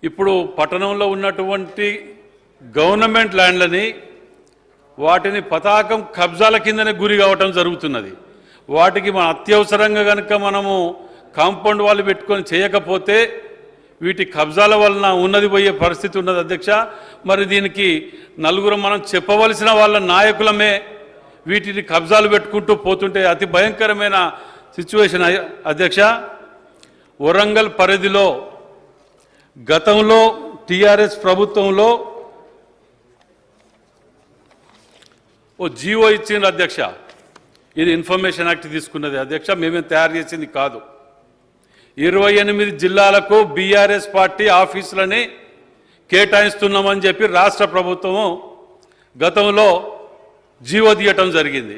ఇప్పుడు పట్టణంలో ఉన్నటువంటి గవర్నమెంట్ ల్యాండ్లని వాటిని పతాకం కబ్జాల కిందనే గురి కావటం జరుగుతున్నది. వాటికి మన అత్యవసరంగా కనుక మనము కాంపౌండ్ వాళ్ళు పెట్టుకొని చేయకపోతే వీటి కబ్జాల వలన ఉన్నది పోయే పరిస్థితి ఉన్నది అధ్యక్ష. మరి దీనికి నలుగురు మనం చెప్పవలసిన వాళ్ళ నాయకులమే వీటిని కబ్జాలు పెట్టుకుంటూ పోతుంటే అతి భయంకరమైన సిచ్యువేషన్ అధ్యక్ష. వరంగల్ పరిధిలో గతంలో టీఆర్ఎస్ ప్రభుత్వంలో ఓ జీవో ఇచ్చింది అధ్యక్ష. ఇది ఇన్ఫర్మేషన్ యాక్ట్ తీసుకున్నది అధ్యక్ష, మేమేం తయారు చేసింది కాదు. 28 జిల్లాలకు బీఆర్ఎస్ పార్టీ ఆఫీసులని కేటాయిస్తున్నామని చెప్పి రాష్ట్ర ప్రభుత్వము గతంలో జీవో తీయటం జరిగింది.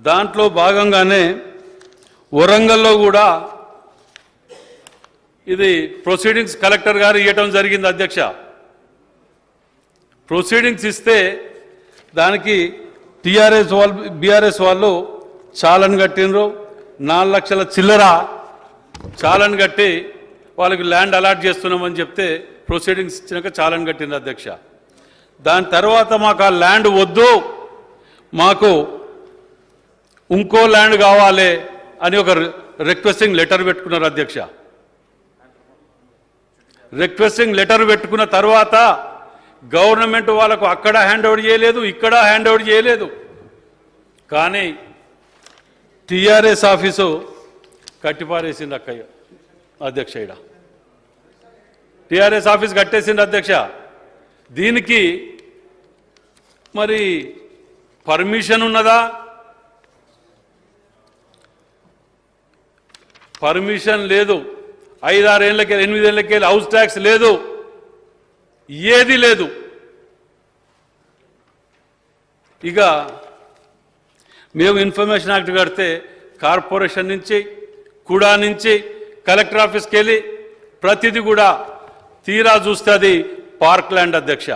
దాంట్లో భాగంగానే వరంగల్లో కూడా ఇది ప్రొసీడింగ్స్ కలెక్టర్ గారు ఇవ్వటం జరిగింది అధ్యక్ష. ప్రొసీడింగ్స్ ఇస్తే దానికి టీఆర్ఎస్ వాళ్ళు బీఆర్ఎస్ వాళ్ళు చాలని కట్టినరు. 4 లక్షల చిల్లర చాలని కట్టి వాళ్ళకి ల్యాండ్ అలాట్ చేస్తున్నామని చెప్తే ప్రొసీడింగ్స్ ఇచ్చినాక చాలని కట్టింది అధ్యక్ష. దాని తర్వాత మాకు ఆ ల్యాండ్ వద్దు, మాకు ఇంకో ల్యాండ్ కావాలి అని ఒక రిక్వెస్టింగ్ లెటర్ పెట్టుకున్నారు అధ్యక్ష. రిక్వెస్టింగ్ లెటర్ పెట్టుకున్న తర్వాత గవర్నమెంట్ వాళ్ళకు అక్కడ హ్యాండ్ ఓవర్ చేయలేదు, ఇక్కడ హ్యాండ్ ఓవర్ చేయలేదు. కానీ టీఆర్ఎస్ ఆఫీసు కట్టిపారేసింది అక్కయ్య అధ్యక్ష. ఇక్కడ టీఆర్ఎస్ ఆఫీస్ కట్టేసింది అధ్యక్ష. దీనికి మరి పర్మిషన్ ఉన్నదా? పర్మిషన్ లేదు. 5-6 ఏళ్ళకి 8 ఏళ్ళకి హౌస్ ట్యాక్స్ లేదు, ఏది లేదు. ఇక మేము ఇన్ఫర్మేషన్ యాక్ట్ కడితే కార్పొరేషన్ నుంచి కూడా నుంచి కలెక్టర్ ఆఫీస్కి వెళ్ళి ప్రతిదీ కూడా తీరా చూస్తే అది పార్క్ ల్యాండ్ అధ్యక్ష.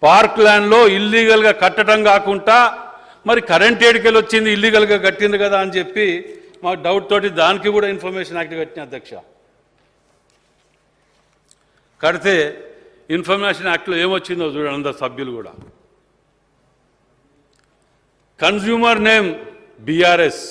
పార్క్ ల్యాండ్లో ఇల్లీగల్గా కట్టడం కాకుండా మరి కరెంట్ ఏడికెళ్ళి వచ్చింది, ఇల్లీగల్గా కట్టింది కదా అని చెప్పి మాకు డౌట్ తోటి దానికి కూడా ఇన్ఫర్మేషన్ యాక్ట్ కట్టిన అధ్యక్ష. కడితే ఇన్ఫర్మేషన్ యాక్ట్లో ఏమొచ్చిందో చూడండి అందరు సభ్యులు కూడా. Consumer name BRS,